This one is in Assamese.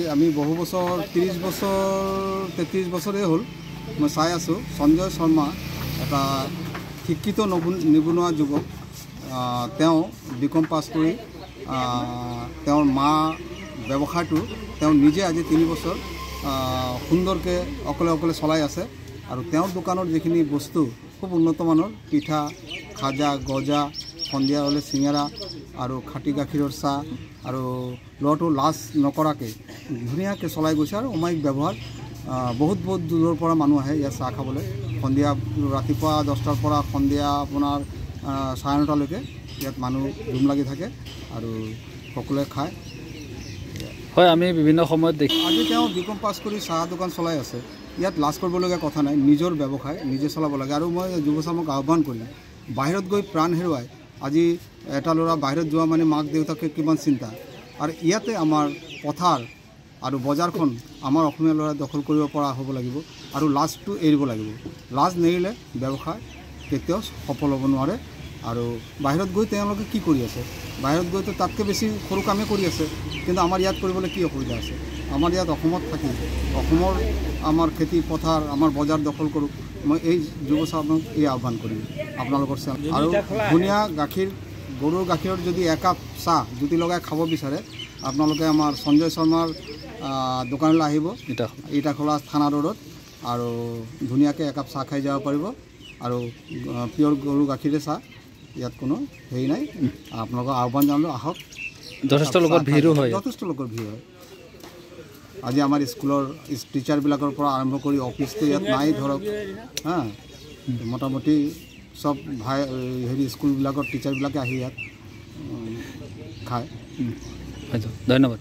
আমি বহু বছৰ 30 বছৰ 33 বছৰে হ'ল মই চাই আছোঁ সঞ্জয় শৰ্মা এটা শিক্ষিত নিবনুৱা যুৱক তেওঁ বিকম পাছ কৰি তেওঁৰ মা ব্যৱসায়টো তেওঁ নিজে আজি 3 বছৰ সুন্দৰকৈ অকলে চলাই আছে আৰু তেওঁৰ দোকানৰ যিখিনি বস্তু খুব উন্নত মানৰ পিঠা খাজা গজা সন্ধিয়া হ'লে চিঙৰা আৰু খাটি গাখীৰৰ চাহ আৰু ল'ৰাটো লাজ নকৰাকৈ ধুনীয়াকৈ চলাই গৈছে আৰু অমায়িক ব্যৱহাৰ বহুত দূৰৰ পৰা মানুহ আহে ইয়াত চাহ খাবলৈ সন্ধিয়া ৰাতিপুৱা 10টাৰ পৰা সন্ধিয়া আপোনাৰ 9:30লৈকে ইয়াত মানুহ ধুম লাগি থাকে আৰু সকলোৱে খায় হয় আমি বিভিন্ন সময়ত দেখি আজি তেওঁ বিকম পাছ কৰি চাহ দোকান চলাই আছে ইয়াত লাজ কৰিবলগীয়া কথা নাই নিজৰ ব্যৱসায় নিজে চলাব লাগে আৰু মই যুৱচামক আহ্বান কৰিম বাহিৰত গৈ প্ৰাণ হেৰুৱাই আজি এটা ল'ৰা বাহিৰত যোৱা মানে মাক দেউতাকে কিমান চিন্তা আৰু ইয়াতে আমাৰ পথাৰ আৰু বজাৰখন আমাৰ অসমীয়া ল'ৰাই দখল কৰিব পৰা হ'ব লাগিব আৰু লাজটো এৰিব লাগিব লাজ নেৰিলে ব্যৱসায় কেতিয়াও সফল হ'ব নোৱাৰে আৰু বাহিৰত গৈ তেওঁলোকে কি কৰি আছে বাহিৰত গৈতো তাতকৈ বেছি সৰু কামেই কৰি আছে কিন্তু আমাৰ ইয়াত কৰিবলৈ কি অসুবিধা আছে আমাৰ ইয়াত অসমত থাকি অসমৰ আমাৰ খেতি পথাৰ আমাৰ বজাৰ দখল কৰোঁ মই এই যুৱচামক এই আহ্বান কৰিম আপোনালোকৰ আৰু ধুনীয়া গাখীৰ গৰুৰ গাখীৰৰ যদি একাপ চাহ জুতি লগাই খাব বিচাৰে আপোনালোকে আমাৰ সঞ্জয় শৰ্মাৰ দোকানলৈ আহিব ইটাখোলা থানা ৰোডত আৰু ধুনীয়াকৈ একাপ চাহ খাই যাব পাৰিব আৰু পিয়ৰ গৰু গাখীৰে চাহ ইয়াত কোনো হেৰি নাই আপোনালোকৰ আহ্বান জনালোঁ আহক যথেষ্ট লোকৰ ভিৰো হয় আজি আমাৰ স্কুলৰ টিচাৰবিলাকৰ পৰা আৰম্ভ কৰি অফিচটো ইয়াত নাই ধৰক মোটামুটি সব হেৰি স্কুলবিলাকৰ টিচাৰবিলাকে আহি ইয়াত খায় ধন্যবাদ।